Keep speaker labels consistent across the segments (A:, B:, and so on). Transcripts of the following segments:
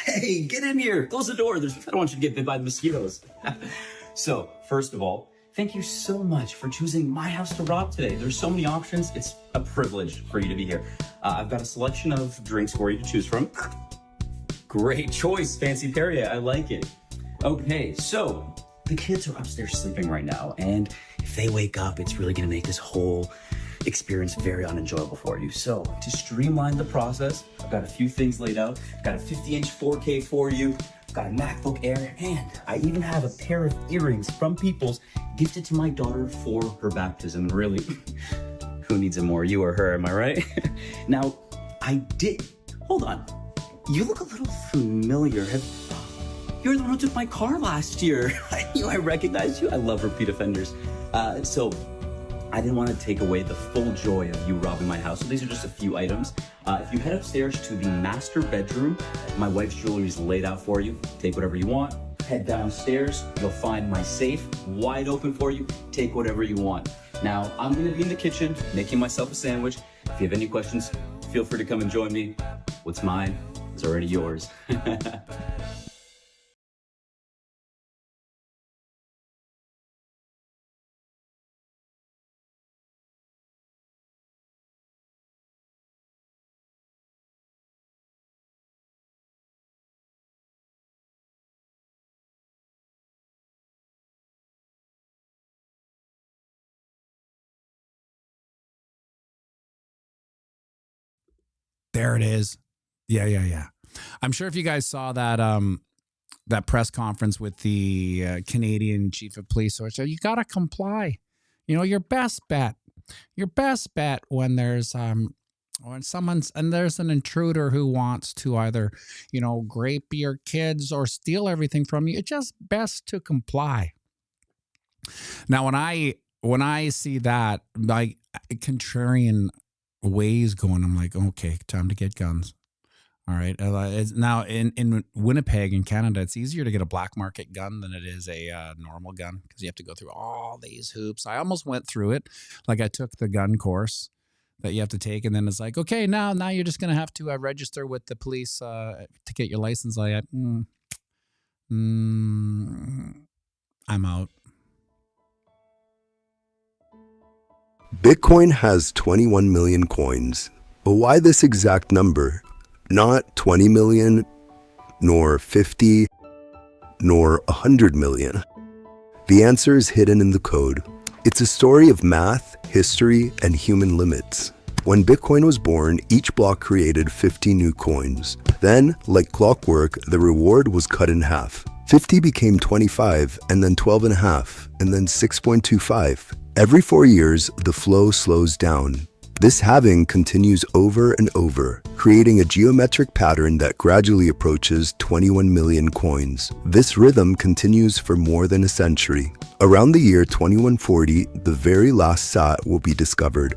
A: Hey, get in here. Close the door. I don't want you to get bit by the mosquitoes. So, first of all, thank you so much for choosing my house to rob today. There's so many options. It's a privilege for you to be here. I've got a selection of drinks for you to choose from. Great choice, Fancy Perrier. I like it. Okay, so the kids are upstairs sleeping right now, and if they wake up, it's really gonna make this whole experience very unenjoyable for you. So to streamline the process, I've got a few things laid out. I've got a 50-inch 4K for you. I've got a MacBook Air, and I even have a pair of earrings from Peoples gifted to my daughter for her baptism. Really, who needs it more, you or her, am I right? Now, hold on. You look a little familiar. You're the one who took my car last year. I knew I recognized you. I love repeat offenders. So I didn't want to take away the full joy of you robbing my house. So these are just a few items. If you head upstairs to the master bedroom, my wife's jewelry is laid out for you. Take whatever you want. Head downstairs. You'll find my safe wide open for you. Take whatever you want. Now, I'm going to be in the kitchen making myself a sandwich. If you have any questions, feel free to come and join me. What's mine is already yours.
B: There it is. Yeah. I'm sure if you guys saw that that press conference with the Canadian chief of police, so you got to comply. You know, your best bet when there's there's an intruder who wants to either, grape your kids or steal everything from you, it's just best to comply. Now, when I see that, like, contrarian ways going, I'm like, okay, time to get guns. All right. Now in Winnipeg in Canada, it's easier to get a black market gun than it is a normal gun, because you have to go through all these hoops. I almost went through it. Like, I took the gun course that you have to take, and then it's like, okay, now you're just gonna have to register with the police to get your license. I'm out.
C: Bitcoin has 21 million coins, but why this exact number? Not 20 million, nor 50, nor 100 million. The answer is hidden in the code. It's a story of math, history, and human limits. When Bitcoin was born, each block created 50 new coins. Then, like clockwork, the reward was cut in half. 50 became 25, and then 12.5, and then 6.25. Every 4 years, the flow slows down. This halving continues over and over, creating a geometric pattern that gradually approaches 21 million coins. This rhythm continues for more than a century. Around the year 2140, the very last sat will be discovered.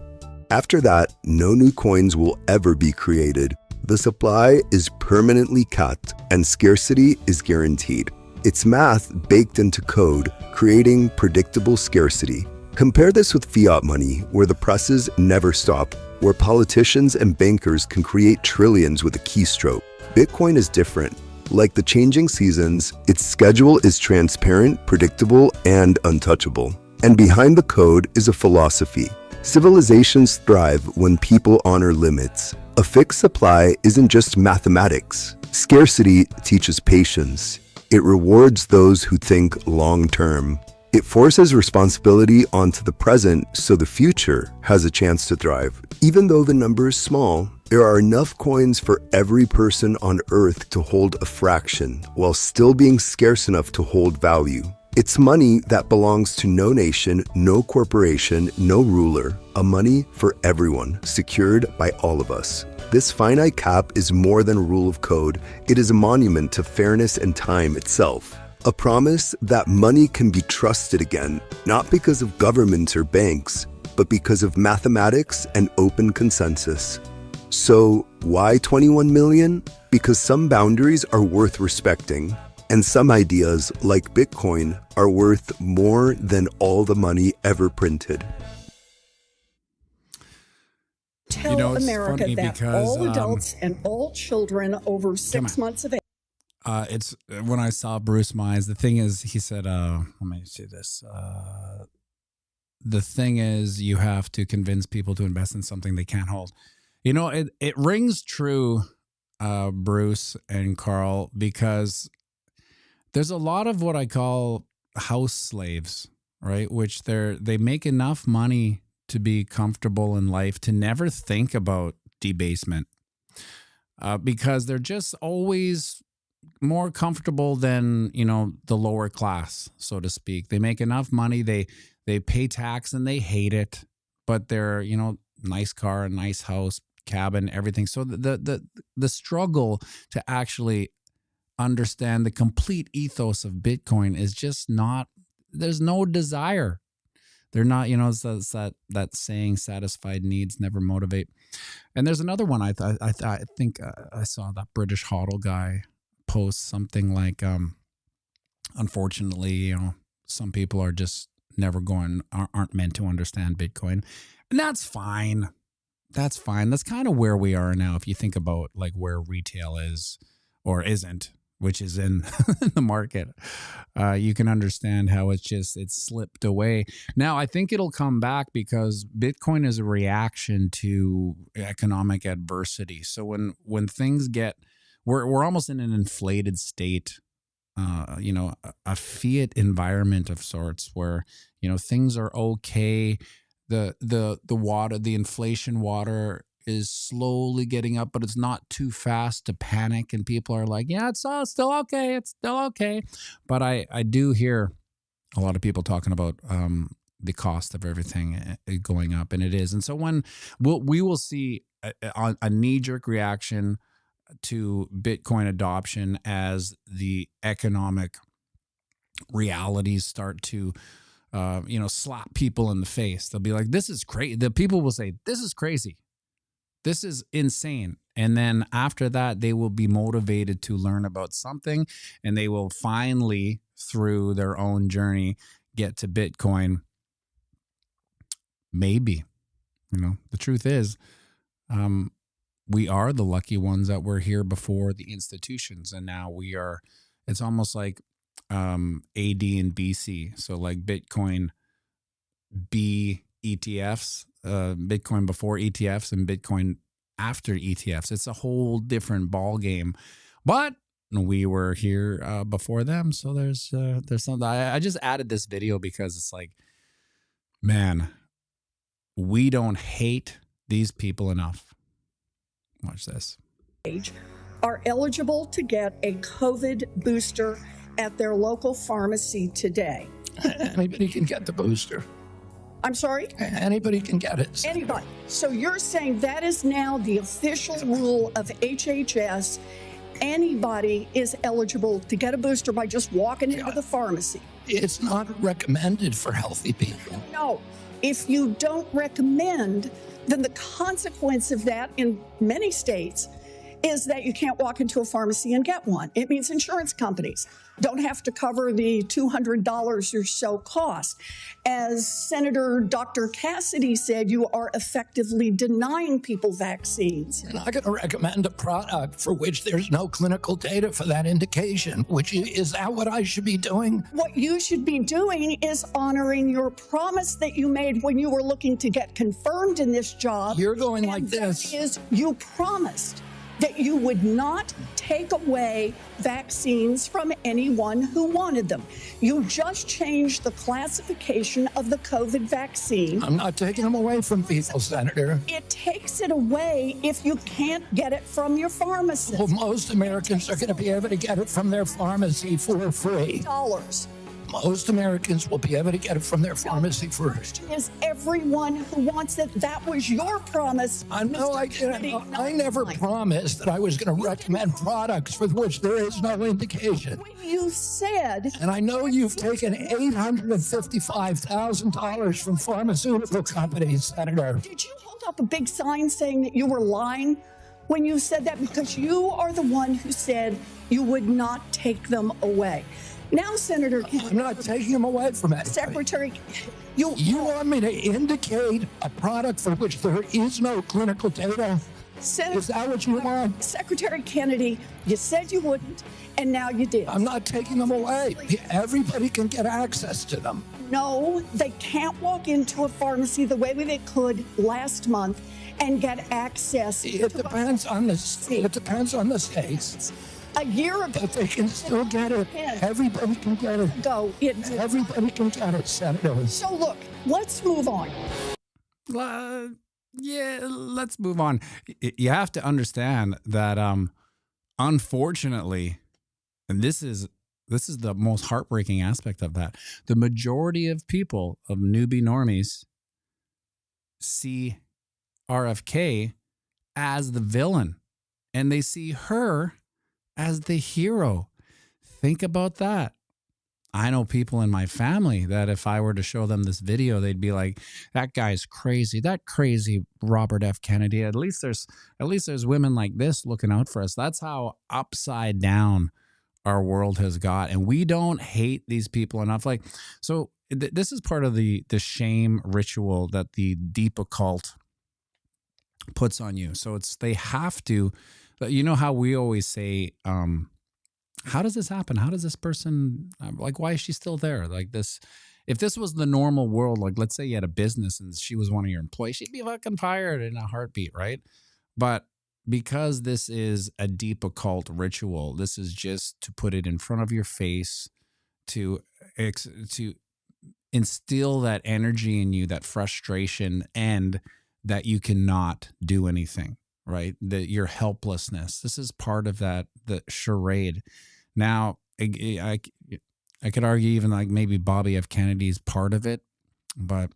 C: After that, no new coins will ever be created. The supply is permanently capped, and scarcity is guaranteed. It's math baked into code, creating predictable scarcity. Compare this with fiat money, where the presses never stop, where politicians and bankers can create trillions with a keystroke. Bitcoin is different. Like the changing seasons, its schedule is transparent, predictable, and untouchable. And behind the code is a philosophy. Civilizations thrive when people honor limits. A fixed supply isn't just mathematics. Scarcity teaches patience. It rewards those who think long-term. It forces responsibility onto the present so the future has a chance to thrive. Even though the number is small, there are enough coins for every person on Earth to hold a fraction, while still being scarce enough to hold value. It's money that belongs to no nation, no corporation, no ruler. A money for everyone, secured by all of us. This finite cap is more than a rule of code. It is a monument to fairness and time itself. A promise that money can be trusted again, not because of governments or banks, but because of mathematics and open consensus. So why 21 million? Because some boundaries are worth respecting. And some ideas, like Bitcoin, are worth more than all the money ever printed.
D: Tell America that all adults and all children over 6 months of age.
B: It's when I saw Bruce Mize, the thing is, he said, let me see this. The thing is, you have to convince people to invest in something they can't hold. You know, it rings true, Bruce and Carl, because there's a lot of what I call house slaves, right? Which they make enough money to be comfortable in life, to never think about debasement, because they're just always more comfortable than, you know, the lower class, so to speak. They make enough money, they pay tax and they hate it, but they're, you know, nice car, a nice house, cabin, everything. So the struggle to actually understand the complete ethos of Bitcoin is just not, there's no desire. They're not, you know, it's that saying, satisfied needs never motivate. And there's another one. I think I saw that British HODL guy post something like, unfortunately, you know, some people are just aren't meant to understand Bitcoin. And that's fine. That's fine. That's kind of where we are now. If you think about like where retail is or isn't, which is in the market, you can understand how it's slipped away. Now, I think it'll come back because Bitcoin is a reaction to economic adversity. So when things we're almost in an inflated state, you know, a fiat environment of sorts where, you know, things are okay. The water, the inflation water is slowly getting up, but it's not too fast to panic. And people are like, yeah, it's still okay. It's still okay. But I do hear a lot of people talking about the cost of everything going up, and it is. And so when we will see a knee-jerk reaction to Bitcoin adoption as the economic realities start to you know, slap people in the face. They'll be like, this is crazy. The people will say, this is crazy. This is insane. And then after that, they will be motivated to learn about something, and they will finally, through their own journey, get to Bitcoin. Maybe, you know, the truth is, we are the lucky ones that were here before the institutions. And now it's almost like AD and BC. So like Bitcoin B ETFs, Bitcoin before ETFs and Bitcoin after ETFs. It's a whole different ball game, but we were here before them. So there's something. I just added this video because it's like, man, we don't hate these people enough. Watch this.
D: Are eligible to get a COVID booster at their local pharmacy today.
E: Anybody can get the booster.
D: I'm sorry?
E: Anybody can get it.
D: Anybody. So you're saying that is now the official rule of HHS. Anybody is eligible to get a booster by just walking into the pharmacy.
E: It's not recommended for healthy people.
D: No. If you don't recommend, then the consequence of that in many states is that you can't walk into a pharmacy and get one. It means insurance companies don't have to cover the $200 or so cost. As Senator Dr. Cassidy said, you are effectively denying people vaccines.
E: You're not going to recommend a product for which there's no clinical data for that indication. Is that what I should be doing?
D: What you should be doing is honoring your promise that you made when you were looking to get confirmed in this job.
E: You're going like this.
D: That is, you promised that you would not take away vaccines from anyone who wanted them. You just changed the classification of the COVID vaccine.
E: I'm not taking them away from people, Senator.
D: It takes it away if you can't get it from your pharmacist.
E: Well, most Americans are going to be able to get it from their pharmacy for free.
D: $.
E: Most Americans will be able to get it from their pharmacy first.
D: Is everyone who wants it? That was your promise.
E: I know. I never promised that I was going to recommend products for which there is no indication.
D: You said.
E: And I know you've taken $855,000 from pharmaceutical companies, Senator.
D: Did you hold up a big sign saying that you were lying when you said that, because you are the one who said you would not take them away. Now, Senator Kennedy,
E: I'm not taking them away from anybody.
D: Secretary,
E: You want me to indicate a product for which there is no clinical data?
D: Senator,
E: Is that what you want?
D: Secretary Kennedy, you said you wouldn't, and now you did.
E: I'm not taking them away. Everybody can get access to them.
D: No, they can't walk into a pharmacy the way they could last month and get access.
E: It depends on the states.
D: A year ago,
E: But they can still get it. Everybody can get it. Everybody can get it, Senator.
D: So look, let's move on.
B: Yeah, let's move on. You have to understand that, unfortunately, and this is the most heartbreaking aspect of that, the majority of people, of newbie normies, see RFK as the villain, and they see her as the hero. Think about that. I know people in my family that if I were to show them this video, they'd be like, that guy's crazy. That crazy Robert F. Kennedy. At least there's women like this looking out for us. That's how upside down our world has got. And we don't hate these people enough. Like, so this is part of the shame ritual that the deep occult puts on you. So they have to, you know how we always say, how does this happen? How does this person, like, why is she still there? Like this, if this was the normal world, like let's say you had a business and she was one of your employees, she'd be fucking fired in a heartbeat, right? But because this is a deep occult ritual, this is just to put it in front of your face, to instill that energy in you, that frustration, and that you cannot do anything, right? That your helplessness. This is part of that, the charade. Now, I could argue even like maybe Bobby F. Kennedy's part of it, but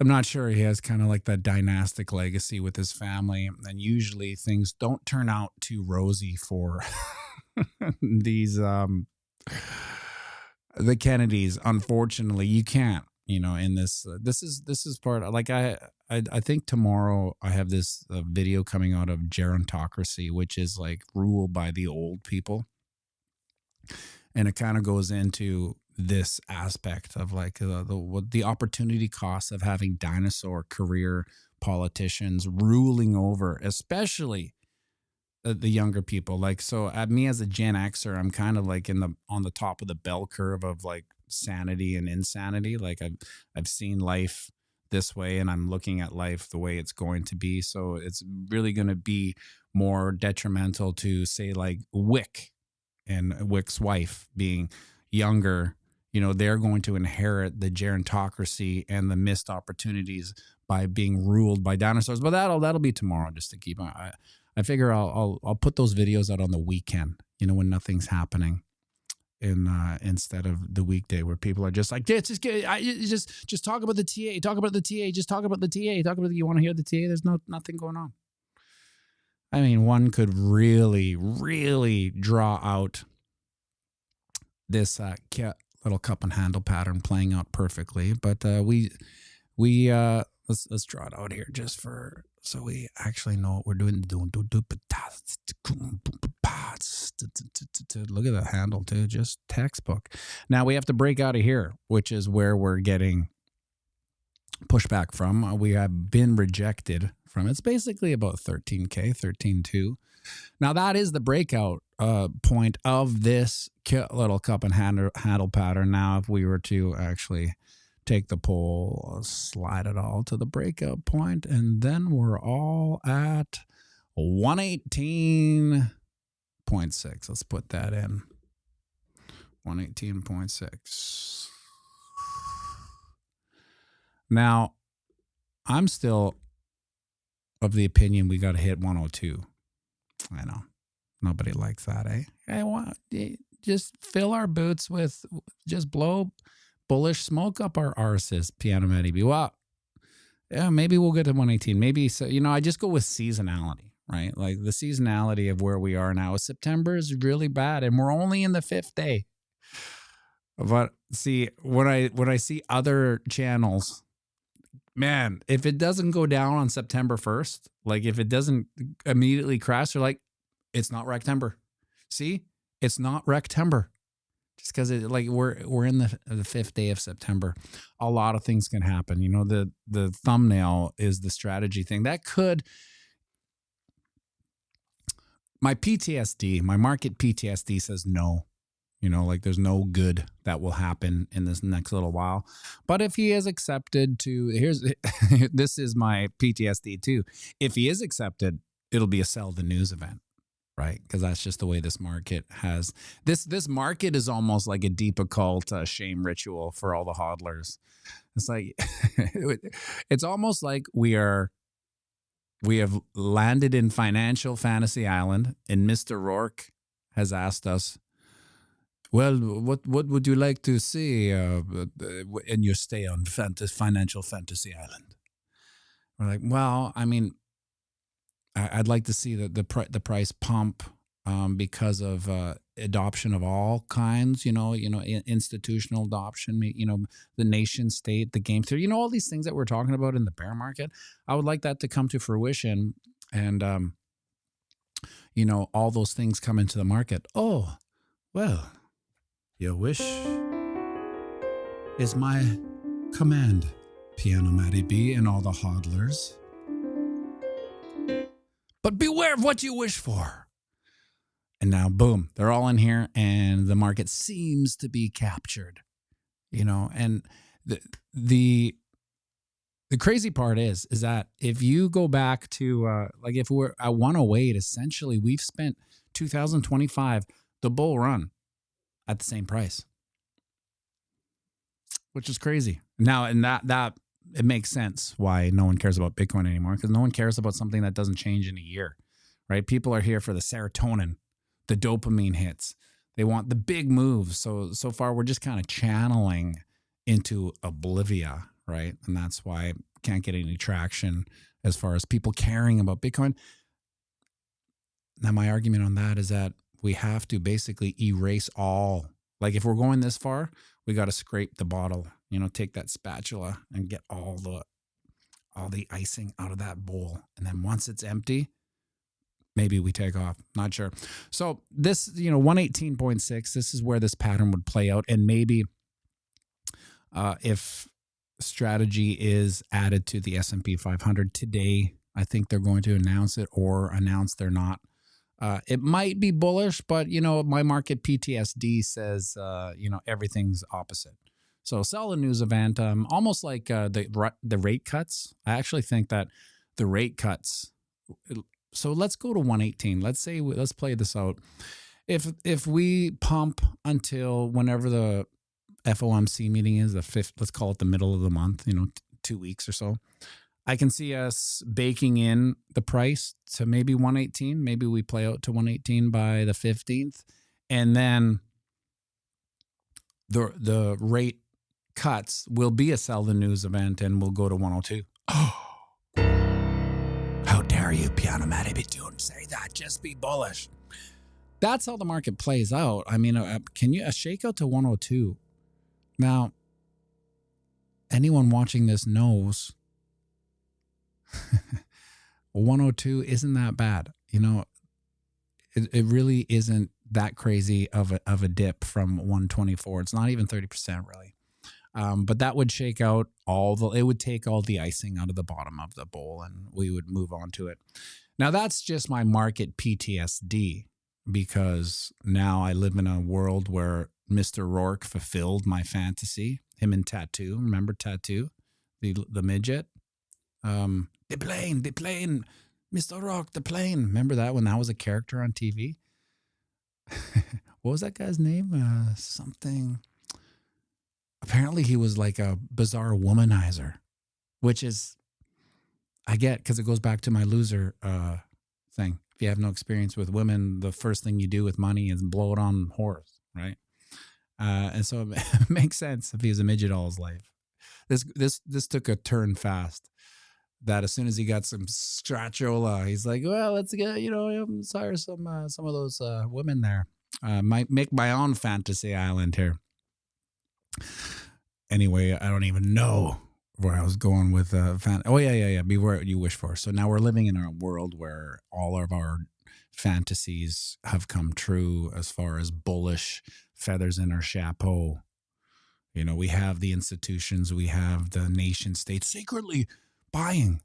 B: I'm not sure. He has kind of like that dynastic legacy with his family, and usually things don't turn out too rosy for these the Kennedys. Unfortunately, you can't. You know, in this is part, like I think tomorrow I have this video coming out of gerontocracy, which is like rule by the old people, and it kind of goes into this aspect of like the opportunity cost of having dinosaur career politicians ruling over, especially the younger people. Like, so me as a Gen Xer, I'm kind of like on the top of the bell curve of like sanity and insanity. Like I've seen life this way, and I'm looking at life the way it's going to be. So it's really going to be more detrimental to say like Wick and Wick's wife being younger. You know, they're going to inherit the gerontocracy and the missed opportunities by being ruled by dinosaurs. But that'll be tomorrow, just to keep. I figure I'll put those videos out on the weekend. You know, when nothing's happening, instead of the weekday where people are just like, just talk about the TA, talk about the TA, just talk about the TA, talk about you want to hear the TA. There's nothing going on. I mean, one could really, really draw out this little cup and handle pattern playing out perfectly, but let's draw it out here just so we actually know what we're doing. Look at the handle too, just textbook. Now we have to break out of here, which is where we're getting pushback from. We have been rejected from. It's basically about 13K, 13.2. Now that is the breakout point of this little cup and handle pattern. Now, if we were to actually take the poll, slide it all to the breakout point, and then we're all at 118.6. Let's put that in. 118.6. Now, I'm still of the opinion we got to hit 102. I know. Nobody likes that, eh? Just fill our boots with, just blow bullish smoke up our arses, pianomattyb. Well, yeah, maybe we'll get to 118. Maybe, so, you know, I just go with seasonality, right? Like the seasonality of where we are now. September is really bad, and we're only in the 5th day. But see, when I see other channels man, if it doesn't go down on September 1st, like if it doesn't immediately crash, they're like, it's not Rectember. See, it's not Rectember. Just because it like we're in the fifth day of September, a lot of things can happen. You know, the thumbnail is the strategy thing that could. My PTSD, my market PTSD says no. You know, like there's no good that will happen in this next little while. But if he is accepted to, this is my PTSD too. If he is accepted, it'll be a sell the news event, right? Because that's just the way this market has. This market is almost like a deep occult shame ritual for all the hodlers. It's like, it's almost like we have landed in financial fantasy island, and Mr. Rourke has asked us, well, what would you like to see in your stay on financial fantasy island? We're like, well, I mean, I'd like to see the price pump because of adoption of all kinds, institutional adoption, the nation state, the game theory, all these things that we're talking about in the bear market. I would like that to come to fruition, and all those things come into the market. Oh, well. Your wish is my command, pianomattyb and all the hodlers. But beware of what you wish for. And now, boom, they're all in here, and the market seems to be captured. And the crazy part is that if you go back to if we're at 108, essentially we've spent 2025, the bull run, at the same price, which is crazy. Now, and that it makes sense why no one cares about Bitcoin anymore, because no one cares about something that doesn't change in a year, right? People are here for the serotonin, the dopamine hits. They want the big moves. So far, we're just kind of channeling into oblivia, right? And that's why I can't get any traction as far as people caring about Bitcoin. Now, my argument on that is that we have to basically erase all. Like if we're going this far, we got to scrape the bottle, take that spatula and get all the icing out of that bowl. And then once it's empty, maybe we take off. Not sure. So this, 118.6, this is where this pattern would play out. And maybe if strategy is added to the S&P 500 today, I think they're going to announce it or announce they're not. It might be bullish, but, my market PTSD says, everything's opposite. So sell the news event, almost like the rate cuts. I actually think that the rate cuts. So let's go to 118. Let's play this out. If we pump until whenever the FOMC meeting is, the fifth, let's call it the middle of the month, 2 weeks or so. I can see us baking in the price to maybe 118. Maybe we play out to 118 by the 15th. And then the rate cuts will be a sell the news event, and we'll go to 102. Oh, how dare you, pianomattyb? Don't say that. Just be bullish. That's how the market plays out. I mean, can you a shakeout to 102? Now, anyone watching this knows 102 isn't that bad. It really isn't that crazy of a dip from 124. It's not even 30% really. But that would shake out it would take all the icing out of the bottom of the bowl, and we would move on to it. Now that's just my market PTSD, because now I live in a world where Mr. Rourke fulfilled my fantasy. Him and Tattoo. Remember Tattoo? The midget? The plane, Mr. Rourke, the plane. Remember that when that was a character on TV? What was that guy's name? Something. Apparently he was like a bizarre womanizer, which is, I get, because it goes back to my loser thing. If you have no experience with women, the first thing you do with money is blow it on whores, right? And so it makes sense if he was a midget all his life. This took a turn fast. That as soon as he got some scratchola, he's like, well, let's get, let's hire some of those women there. Might make my own fantasy island here. Anyway, I don't even know where I was going with beware what you wish for. So now we're living in a world where all of our fantasies have come true as far as bullish feathers in our chapeau. You know, we have the institutions, we have the nation state secretly buying.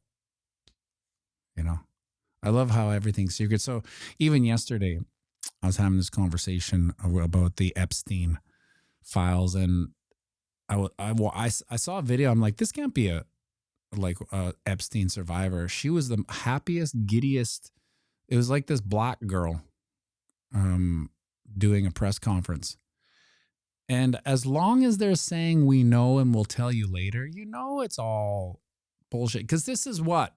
B: You know, I love how everything's secret. So even yesterday, I was having this conversation about the Epstein files, and I saw a video. I'm like, this can't be a Epstein survivor. She was the happiest, giddiest. It was like this black girl doing a press conference. And as long as they're saying we know and we'll tell you later, you know it's all bullshit. Because this is what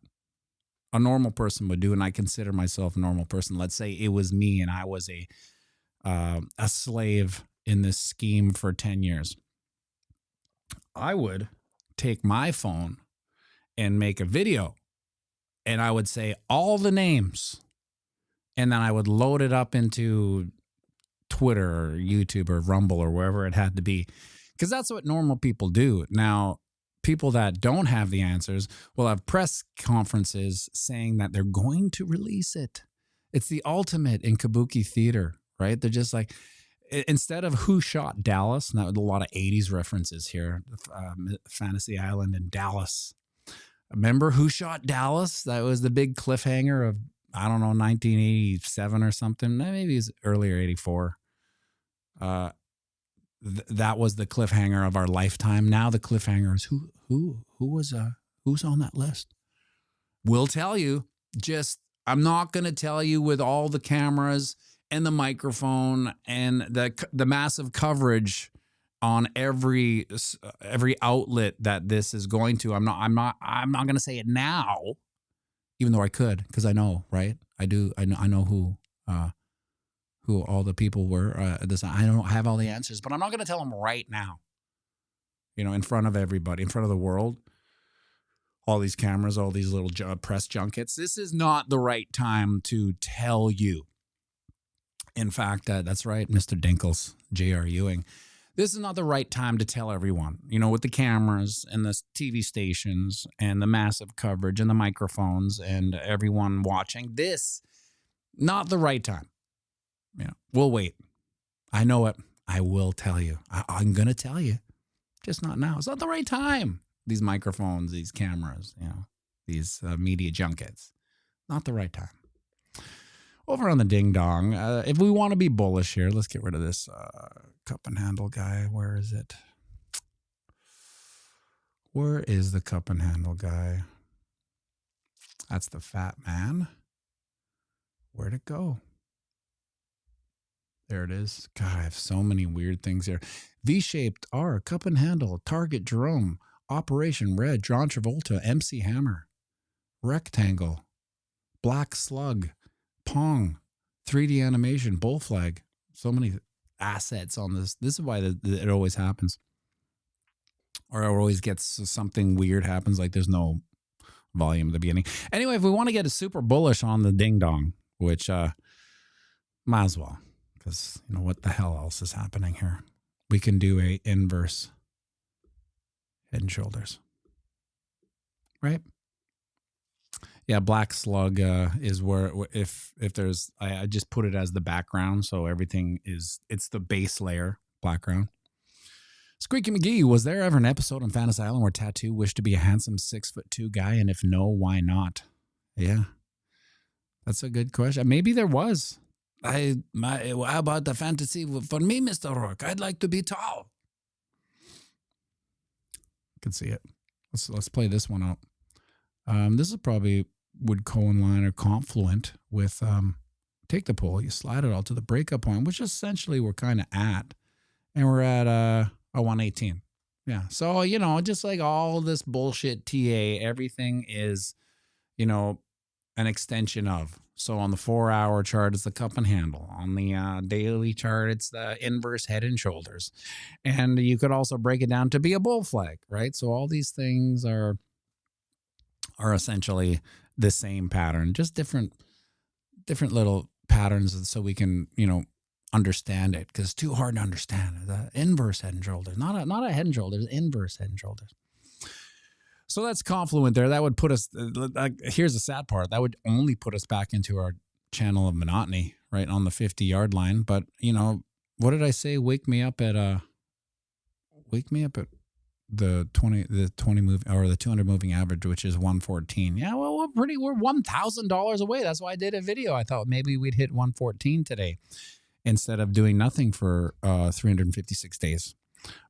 B: a normal person would do, and I consider myself a normal person. Let's say it was me and I was a slave in this scheme for 10 years. I would take my phone and make a video, and I would say all the names, and then I would load it up into Twitter or YouTube or Rumble or wherever it had to be, because that's what normal people do. Now, people that don't have the answers will have press conferences saying that they're going to release it. It's the ultimate in kabuki theater, right? They're just like, instead of Who Shot Dallas, and that was a lot of 80s references here, Fantasy Island and Dallas. Remember Who Shot Dallas? That was the big cliffhanger of, I don't know, 1987 or something. Maybe it was earlier, 84. That was the cliffhanger of our lifetime. Now the cliffhanger is who's on that list? We'll tell you. Just, I'm not going to tell you with all the cameras and the microphone and the massive coverage on every outlet that this is going to. I'm not going to say it now, even though I could, because I know, right? I know who all the people were. I don't have all the answers, but I'm not going to tell them right now. You know, in front of everybody, in front of the world, all these cameras, all these little press junkets. This is not the right time to tell you. In fact, that's right, Mr. Dinkles, J.R. Ewing. This is not the right time to tell everyone, you know, with the cameras and the TV stations and the massive coverage and the microphones and everyone watching. This, not the right time. You know, we'll wait. I know it. I will tell you. I'm going to tell you. Just not now. It's not the right time. These microphones, these cameras, you know, these media junkets. Not the right time. Over on the ding dong, if we want to be bullish here, let's get rid of this cup and handle guy. Where is it? Where is the cup and handle guy? That's the fat man. Where'd it go? There it is. God, I have so many weird things here. V-shaped R, cup and handle, Target Jerome, Operation Red, John Travolta, MC Hammer, Rectangle, Black Slug, Pong, 3D animation, bull flag. So many assets on this. This is why it always happens. Or it always gets something weird happens, like there's no volume at the beginning. Anyway, if we want to get a super bullish on the ding dong, which might as well, because you know what the hell else is happening here. We can do a inverse head and shoulders. Right? Yeah, Black Slug is where if there's I just put it as the background, so everything it's the base layer background. Squeaky McGee, was there ever an episode on Fantasy Island where Tattoo wished to be a handsome 6'2" guy, and if no, why not? Yeah, that's a good question. Maybe there was. How about the fantasy for me, Mr. Rourke? I'd like to be tall. Can see it. Let's play this one out. This is probably would co-inline or confluent with take the poll, you slide it all to the breakup point, which essentially we're kind of at. And we're at a 118. Yeah. So, you know, just like all this bullshit TA, everything is, you know, an extension of. So on the 4-hour chart, it's the cup and handle. On the daily chart, it's the inverse head and shoulders. And you could also break it down to be a bull flag, right? So all these things are essentially the same pattern, just different little patterns, so we can, you know, understand it, because it's too hard to understand. The inverse head and shoulders, not a head and shoulders, inverse head and shoulders. So that's confluent there. That would put us, here's the sad part. That would only put us back into our channel of monotony, right on the 50-yard line. But, you know, what did I say? Wake me up at the 20 move or the 200 moving average, which is 114. Yeah, well, we're $1,000 away. That's why I did a video. I thought maybe we'd hit 114 today instead of doing nothing for 356 days.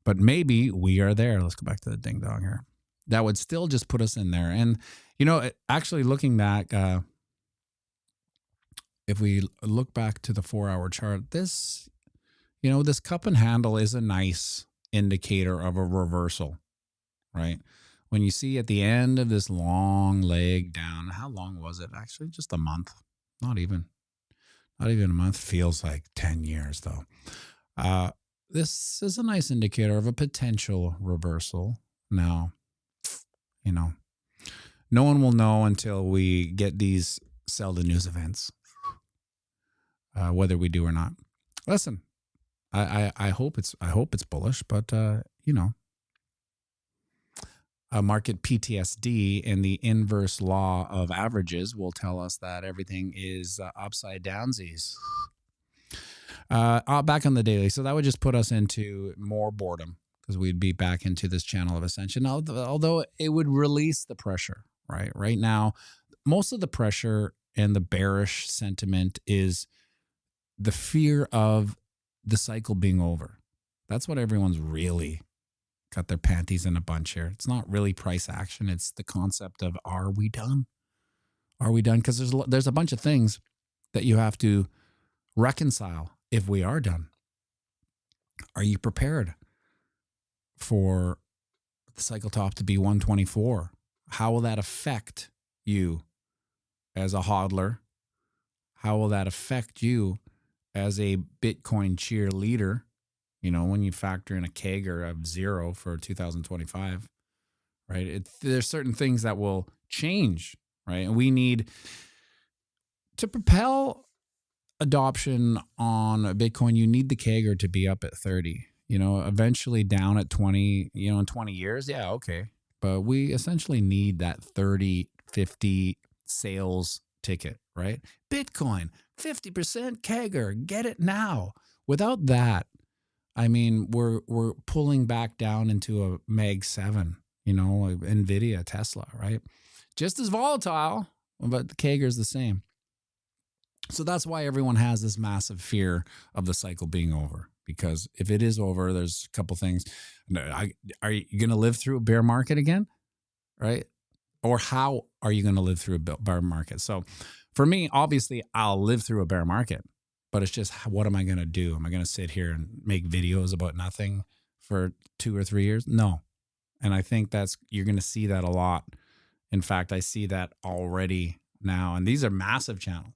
B: But maybe we are there. Let's go back to the ding dong here. That would still just put us in there. And, you know, actually looking back, if we look back to the 4-hour chart, this, you know, this cup and handle is a nice indicator of a reversal, right? When you see at the end of this long leg down, how long was it? Actually, just a month. Not even a month. Feels like 10 years though. This is a nice indicator of a potential reversal. Now, you know, no one will know until we get these sell the news events, whether we do or not. Listen, I hope it's bullish, but you know, market PTSD and the inverse law of averages will tell us that everything is upside downsies. Back on the daily, so that would just put us into more boredom because we'd be back into this channel of ascension. Although it would release the pressure, right? Right now, most of the pressure and the bearish sentiment is the fear of the cycle being over. That's what everyone's really got their panties in a bunch here. It's not really price action. It's the concept of, are we done? Are we done? Because there's a bunch of things that you have to reconcile if we are done. Are you prepared for the cycle top to be 124? How will that affect you as a hodler? How will that affect you as a Bitcoin cheerleader? You know, when you factor in a CAGR of 0 for 2025, right? There's certain things that will change, right? And we need to propel adoption on Bitcoin. You need the CAGR to be up at 30, you know, eventually down at 20, you know, in 20 years. Yeah, okay. But we essentially need that 30, 50 sales ticket, right? Bitcoin, 50% CAGR, get it now. Without that, I mean, we're pulling back down into a Mag 7, you know, NVIDIA, Tesla, right? Just as volatile, but the CAGR is the same. So that's why everyone has this massive fear of the cycle being over. Because if it is over, there's a couple things. Are you going to live through a bear market again, right? Or how are you going to live through a bear market? So for me, obviously, I'll live through a bear market. But it's just, what am I going to do? Am I going to sit here and make videos about nothing for 2 or 3 years? No. And I think you're going to see that a lot. In fact, I see that already now. And these are massive channels.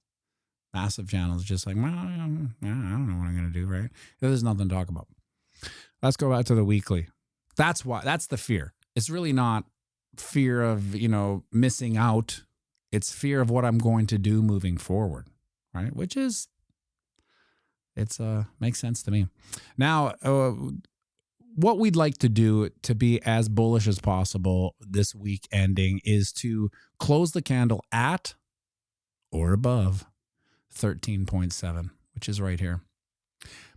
B: Massive channels, just like, well, I don't know what I'm going to do, right? There's nothing to talk about. Let's go back to the weekly. That's the fear. It's really not fear of, you know, missing out. It's fear of what I'm going to do moving forward, right? Which is, makes sense to me. Now, what we'd like to do to be as bullish as possible this week ending is to close the candle at or above 13.7, which is right here,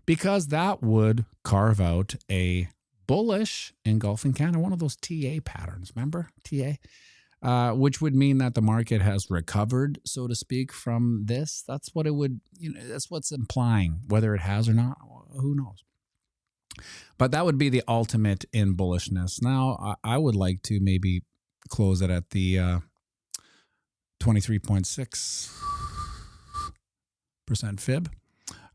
B: because that would carve out a bullish engulfing candle, one of those TA patterns. Remember TA? Which would mean that the market has recovered, so to speak, from this. That's what it would, you know, that's what's implying. Whether it has or not, who knows? But that would be the ultimate in bullishness. Now, I would like to maybe close it at the 23.6% fib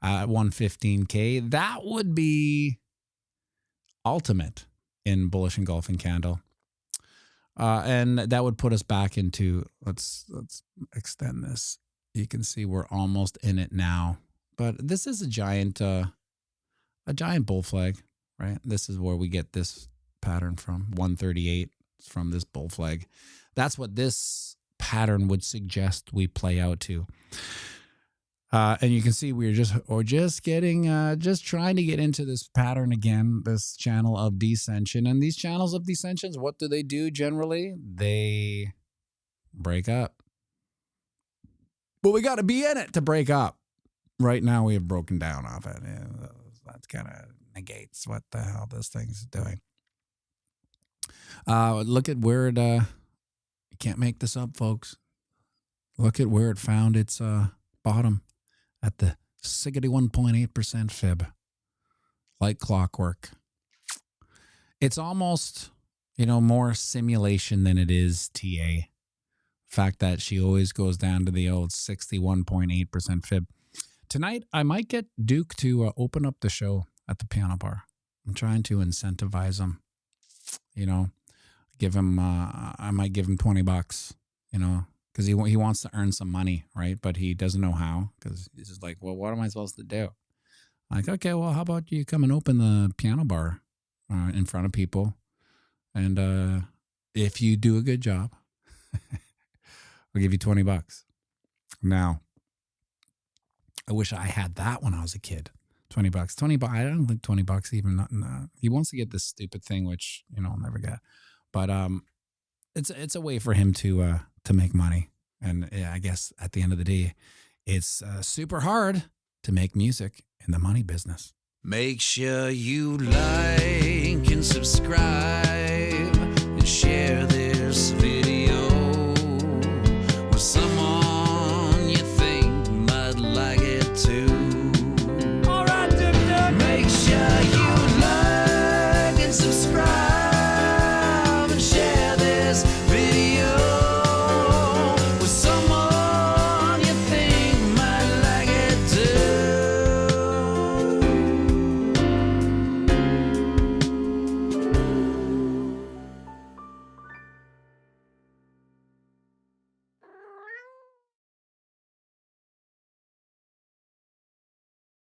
B: at 115K. That would be ultimate in bullish engulfing candle. And that would put us back into, let's extend this. You can see we're almost in it now, but this is a giant bull flag, right? This is where we get this pattern from. 138 from this bull flag. That's what this pattern would suggest we play out to. And you can see we're just trying to get into this pattern again, this channel of descension. And these channels of descensions, what do they do generally? They break up. But we got to be in it to break up. Right now we have broken down off it. Yeah, that kind of negates what the hell this thing's doing. Look at where it, you can't make this up, folks. Look at where it found its bottom at the 61.8% fib. Like clockwork. It's almost, more simulation than it is TA. Fact that she always goes down to the old 61.8% fib. Tonight, I might get Duke to open up the show at the piano bar. I'm trying to incentivize him, give him, I might give him $20, because he wants to earn some money, right? But he doesn't know how, because he's just like, well, what am I supposed to do? I'm like, okay, well, how about you come and open the piano bar in front of people? And if you do a good job, I'll give you $20. Now, I wish I had that when I was a kid. $20. $20. I don't think $20 even. He wants to get this stupid thing, which I'll never get. But it's a way for him to make money. And yeah, I guess at the end of the day, it's super hard to make music in the money business. Make sure you like and subscribe.